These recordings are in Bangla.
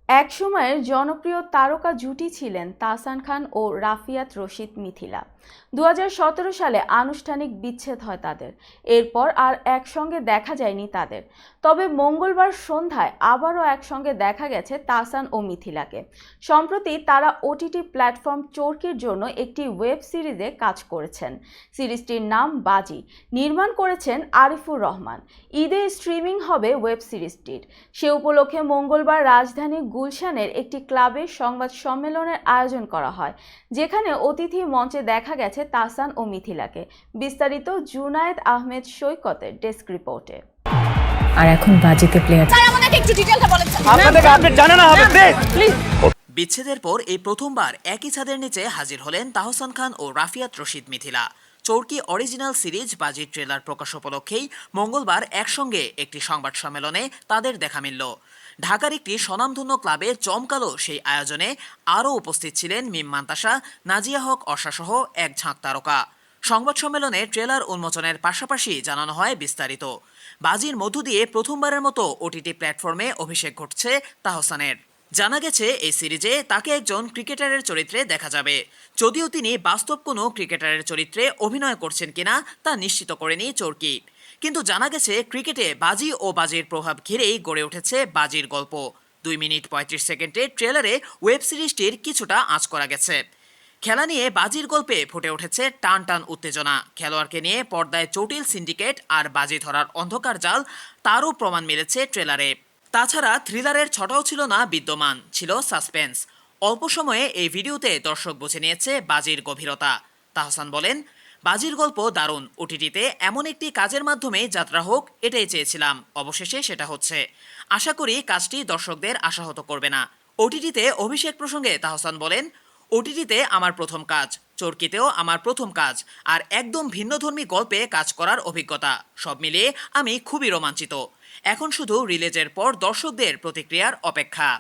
এক সময়ের জনপ্রিয় তারকা জুটি ছিলেন তাহসান খান ও রাফিয়াত রশিদ মিথিলা। 2017 সালে আনুষ্ঠানিক বিচ্ছেদ হয় তাদের। এরপর আর একসঙ্গে দেখা যায়নি তাদের। তবে মঙ্গলবার সন্ধ্যায় আবারও একসঙ্গে দেখা গেছে তাহসান ও মিথিলাকে। সম্প্রতি তারা ওটিটি প্ল্যাটফর্ম চরকির জন্য একটি ওয়েব সিরিজে কাজ করেছেন। সিরিজটির নাম বাজি। নির্মাণ করেছেন আরিফুর রহমান। ঈদে স্ট্রিমিং হবে ওয়েব সিরিজটির। সে উপলক্ষে মঙ্গলবার রাজধানী গুলশানের একটি ক্লাবে সংবাদ সম্মেলনের আয়োজন করা হয়, যেখানে অতিথি মঞ্চে দেখা গেছে তাহসান ও মিথিলাকে। বিস্তারিত জুনায়েদ আহমেদ সৈকতের ডেস্ক রিপোর্টে। আর এখন বাজিতে প্লেয়ার। বিচ্ছেদের পর এই প্রথমবার একই ছাদের নিচে হাজির হলেন তাহসান খান ও রাফিয়াত রশিদ মিথিলা। চরকি অরিজিনাল সিরিজ বাজির ট্রেলার প্রকাশ উপলক্ষেই মঙ্গলবার একসঙ্গে একটি সংবাদ সম্মেলনে তাদের দেখা মিলল। ঢাকার একটি স্বনামধন্য ক্লাবে জমকালো সেই আয়োজনে আরও উপস্থিত ছিলেন মিম মান্তাসা, নাজিয়া হক অর্ষাসহ এক ঝাঁক তারকা। সংবাদ সম্মেলনে ট্রেলার উন্মোচনের পাশাপাশি জানানো হয় বিস্তারিত। বাজির মধ্য দিয়ে প্রথমবারের মতো ওটিটি প্ল্যাটফর্মে অভিষেক ঘটছে তাহসানের। জানা গেছে এই সিরিজে তাকে একজন ক্রিকেটারের চরিত্রে দেখা যাবে, যদিও তিনি বাস্তব কোনো ক্রিকেটারের চরিত্রে অভিনয় করছেন কিনা তা নিশ্চিত করেনি চরকি। কিন্তু জানা গেছে ক্রিকেটে বাজি ও বাজির প্রভাব ঘিরেই গড়ে উঠেছে বাজির গল্প। 2 মিনিট 35 সেকেন্ডের ট্রেলারে ওয়েব সিরিজটির কিছুটা আঁচ করা গেছে। খেলা নিয়ে বাজির গল্পে ফুটে উঠেছে টান টান উত্তেজনা। খেলোয়াড়কে নিয়ে পর্দায় জটিল সিন্ডিকেট আর বাজি ধরার অন্ধকার জাল, তারও প্রমাণ মিলেছে ট্রেলারে। তাছাড়া থ্রিলারের ছটাও ছিল না বিদ্যমান, ছিল সাসপেন্স। অল্প সময়ে এই ভিডিওতে দর্শক বুঝে নিয়েছে বাজির গভীরতা। তাহসান বলেন, বাজির গল্প দারুণ। ওটিটিতে এমন একটি কাজের মাধ্যমে যাত্রা হোক, এটাই চেয়েছিলাম। অবশেষে সেটা হচ্ছে। আশা করি কাজটি দর্শকদের আশাহত করবে না। ওটিটিতে অভিষেক প্রসঙ্গে তাহসান বলেন, ওটিটিতে আমার প্রথম কাজ, চরকিতেও আমার প্রথম কাজ, আর একদম ভিন্নধর্মী গল্পে কাজ করার অভিজ্ঞতা। সব মিলিয়ে আমি খুবই রোমাঞ্চিত। এখন শুধু রিলিজের পর দর্শকদের প্রতিক্রিয়ার অপেক্ষা।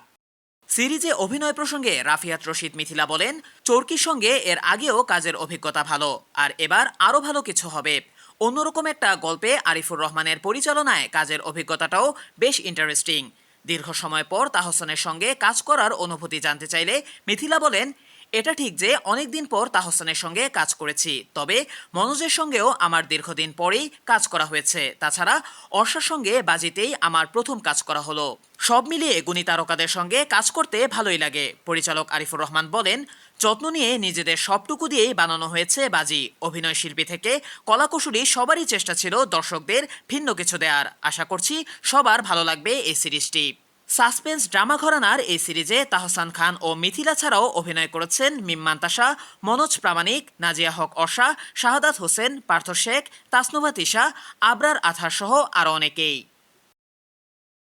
সিরিজে অভিনয় প্রসঙ্গে রাফিয়াত রশিদ মিথিলা বলেন, চরকির সঙ্গে এর আগেও কাজের অভিজ্ঞতা ভালো, আর এবার আরও ভালো কিছু হবে। অন্যরকম একটা গল্পে আরিফুর রহমানের পরিচালনায় কাজের অভিজ্ঞতাটাও বেশ ইন্টারেস্টিং। দীর্ঘ সময় পর তাহসানের সঙ্গে কাজ করার অনুভূতি জানতে চাইলে মিথিলা বলেন, এটা ঠিক যে অনেকদিন পর তাহসানের সঙ্গে কাজ করেছি, তবে মনোজের সঙ্গেও আমার দীর্ঘদিন পরেই কাজ করা হয়েছে। তাছাড়া অর্ষার সঙ্গে বাজিতেই আমার প্রথম কাজ করা হলো। সব মিলিয়ে গুণী তারকাদের সঙ্গে কাজ করতে ভালোই লাগে। পরিচালক আরিফুর রহমান বলেন, যত্ন নিয়ে নিজেদের সবটুকু দিয়েই বানানো হয়েছে বাজি। অভিনয় শিল্পী থেকে কলাকুশলী সবারই চেষ্টা ছিল দর্শকদের ভিন্ন কিছু দেওয়ার। আশা করছি সবার ভালো লাগবে এই সিরিজটি। সাসপেন্স ড্রামা ঘরানার এই সিরিজে তাহসান খান ও মিথিলা ছাড়াও অভিনয় করেছেন মিম মান্তাসা, মনোজ প্রামাণিক, নাজিয়া হক অর্ষা, শাহাদাত হোসেন, পার্থ শেখ, তাসনুভা তিশা, আবরার আথার সহ আরও অনেকেই।